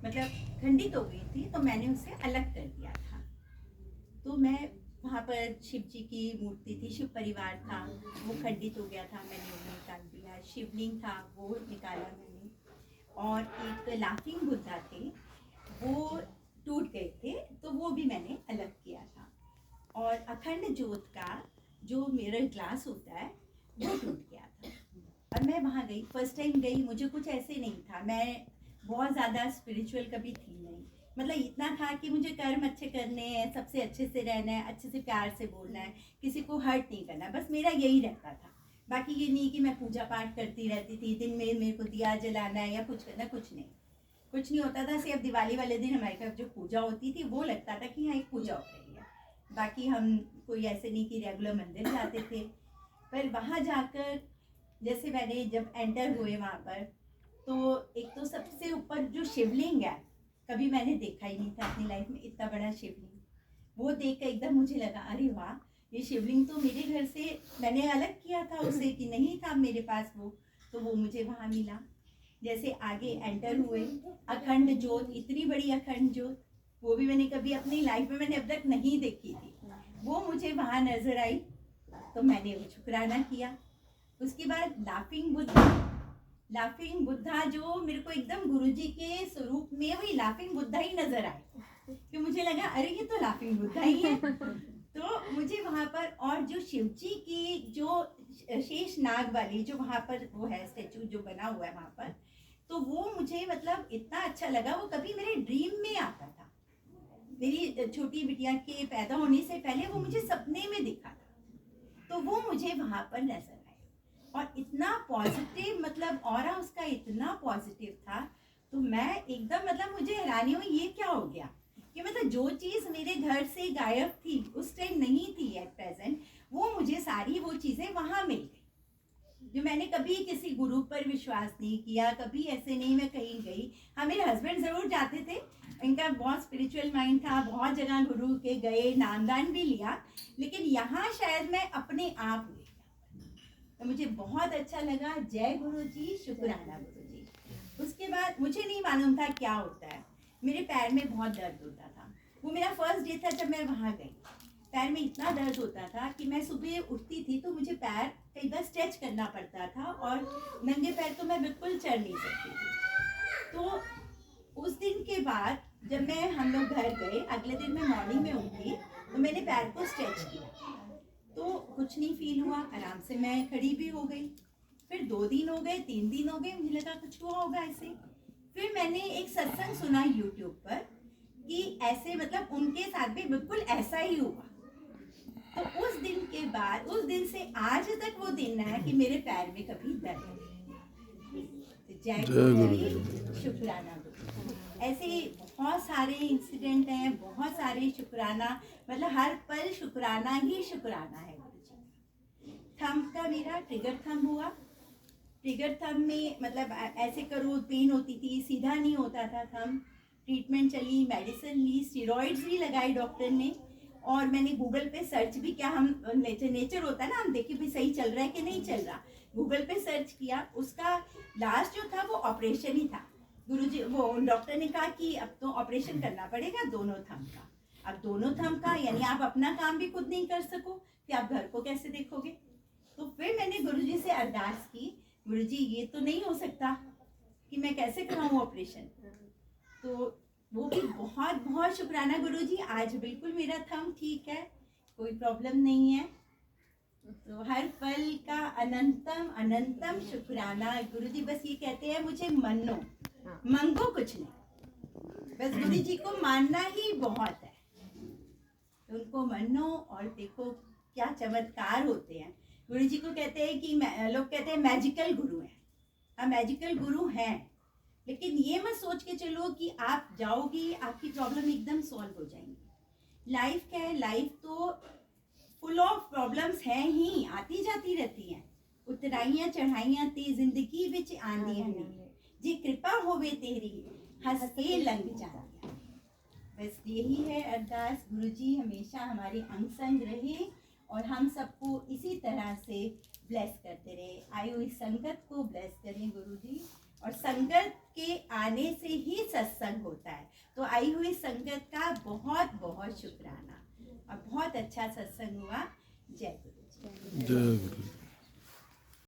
मतलब खंडित हो गई थी, तो मैंने उसे अलग कर दिया था। तो मैं वहाँ पर शिव जी की मूर्ति थी, शिव परिवार था, वो खंडित हो गया था, मैंने उन्हें निकाल दिया। शिवलिंग था, वो निकाला मैंने। और एक लाफिंग बुद्धा थे, वो टूट गए थे, तो वो भी मैंने अलग किया था। और अखंड ज्योत का जो मिरर ग्लास होता है वो टूट गया था। और मैं वहाँ गई, फर्स्ट टाइम गई, मुझे कुछ ऐसे नहीं था, मैं बहुत ज़्यादा स्पिरिचुअल कभी थी नहीं। मतलब इतना था कि मुझे कर्म अच्छे करने हैं, सबसे अच्छे से रहना है, अच्छे से प्यार से बोलना है, किसी को हर्ट नहीं करना, बस मेरा यही रहता था। बाकी ये नहीं कि मैं पूजा पाठ करती रहती थी, दिन में मेरे को दिया जलाना है या कुछ करना, कुछ नहीं होता था। सिर्फ दिवाली वाले दिन हमारे घर जो पूजा होती थी वो लगता था कि हाँ एक पूजा हो रही है। बाकी हम कोई ऐसे नहीं कि रेगुलर मंदिर जाते थे। पर वहाँ जाकर जैसे मैंने जब एंटर हुए वहाँ पर, तो एक तो सबसे ऊपर जो शिवलिंग है, कभी मैंने देखा ही नहीं था अपनी लाइफ में इतना बड़ा शिवलिंग। वो देख कर एकदम मुझे लगा अरे वाह, ये शिवलिंग तो मेरे घर से मैंने अलग किया था उसे, कि नहीं था मेरे पास वो, तो वो मुझे वहाँ मिला। जैसे आगे एंटर हुए, अखंड ज्योत, इतनी बड़ी अखंड ज्योत, वो भी मैंने कभी अपनी लाइफ में मैंने अब तक नहीं देखी थी, वो मुझे वहाँ नजर आई, तो मैंने वो शुक्राना किया। उसके बाद लाफिंग बुद्धा जो मेरे को एकदम गुरुजी के स्वरूप में वही लाफिंग बुद्धा ही नजर आए, कि मुझे लगा अरे ये तो लाफिंग बुद्धा ही है। तो मुझे वहां पर, और जो शिवजी की जो शेष नाग वाली जो वहां पर वो है स्टेचू जो बना हुआ है वहां पर, तो वो मुझे मतलब इतना अच्छा लगा। वो कभी मेरे ड्रीम में आता था, मेरी छोटी बिटिया के पैदा होने से पहले वो मुझे सपने में दिखा था, तो वो मुझे वहां पर नजर आया। और इतना पॉजिटिव, मतलब ऑरा उसका इतना पॉजिटिव था, तो मैं एकदम, मतलब मुझे हैरानी हुई ये क्या हो गया, कि मतलब जो चीज मेरे घर से गायब थी, उस टाइम नहीं थी एट प्रेजेंट, वो मुझे सारी वो चीजें वहां मिल गई। जो मैंने कभी किसी गुरु पर विश्वास नहीं किया, कभी ऐसे नहीं मैं कहीं गई। हाँ, मेरे हस्बैंड जरूर जाते थे, इनका बहुत स्पिरिचुअल माइंड था, बहुत जगह गुरु के गए, नामदान भी लिया, लेकिन यहाँ शायद मैं अपने आप हुई, तो मुझे बहुत अच्छा लगा। जय गुरु जी, शुक्राना गुरु जी। उसके बाद मुझे नहीं मालूम था क्या होता है, मेरे पैर में बहुत दर्द होता था। वो मेरा फर्स्ट डे था जब मैं वहाँ गई, पैर में इतना दर्द होता था कि मैं सुबह उठती थी तो मुझे पैर कई बार स्ट्रेच करना पड़ता था, और नंगे पैर तो मैं बिल्कुल चढ़ नहीं सकती थी। तो उस दिन के बाद जब हम लोग घर गए, अगले दिन मैं मॉर्निंग में उठी, तो मैंने पैर को स्ट्रेच किया, तो कुछ नहीं फील हुआ, आराम से मैं खड़ी भी हो गई। फिर 2 दिन हो गए, 3 दिन हो गए, मुझे लगा कुछ हुआ होगा ऐसे। फिर मैंने एक सत्संग सुना यूट्यूब पर कि ऐसे, मतलब उनके साथ भी बिल्कुल ऐसा ही हुआ। तो उस दिन के बाद, उस दिन से आज तक वो दिन है कि मेरे पैर में कभी दर्द नहीं। तो जय गुरु जी, शुक्राना गुरु। ऐसे बहुत सारे इंसिडेंट हैं, बहुत सारे शुक्राना, मतलब हर पल शुक्राना ही शुक्राना है गुरु जी। थंब का मेरा ट्रिगर थंब हुआ, ट्रिगर थंब में मतलब ऐसे करो पेन होती थी, सीधा नहीं होता था थंब। ट्रीटमेंट चली, मेडिसिन ली, स्टेरॉइड्स भी लगाई डॉक्टर ने, और मैंने गूगल पे सर्च भी किया, हम नेचर होता है ना, हम देखे भी सही चल रहा है कि नहीं चल रहा, गूगल पे सर्च किया। उसका लास्ट जो था वो ऑपरेशन ही था। गुरुजी, वो डॉक्टर ने कहा कि अब तो ऑपरेशन करना पड़ेगा दोनों थंब का। अब दोनों थंब का यानी आप अपना काम भी खुद नहीं कर सको, कि आप घर को कैसे देखोगे। तो फिर मैंने गुरुजी से अरदास की, गुरुजी ये तो नहीं हो सकता कि मैं कैसे कराऊं ऑपरेशन। तो वो भी बहुत बहुत शुक्राना गुरुजी, आज बिल्कुल मेरा थंब ठीक है, कोई प्रॉब्लम नहीं है। तो हर पल का अनंतम अनंतम शुक्राना गुरुजी। बस ये कहते हैं मुझे मनो, मंगो कुछ नहीं, बस गुरुजी को मानना ही बहुत है। तो उनको मनो और देखो क्या चमत्कार होते हैं। गुरुजी को कहते हैं कि लोग कहते हैं मैजिकल गुरु हैं, हाँ मैजिकल गुरु हैं, लेकिन ये मत सोच के चलो कि आप जाओगी आपकी प्रॉब्लम एकदम सॉल्व हो जाएंगी। लाइफ क्या है, लाइफ तो फुल ऑफ प्रॉब्लम्स हैं ही, आती जाती रहती हैं, उतराइयां चढ़ाइयां ते जिंदगी विच आंदियां ने, जे कृपा होवे तेरी हंस के लंघ जांदियां। बस यही है अरदास, गुरुजी हमेशा हमारे अंग संग रहे और हम सबको इसी तरह से ब्लेस करते रहे। आयु इस संगत को ब्लेस करें गुरुजी, और संगत के आने से ही सत्संग होता है। तो आई हुई संगत का बहुत बहुत शुक्राना और बहुत अच्छा सत्संग हुआ। जय गुरु जी। जय गुरु।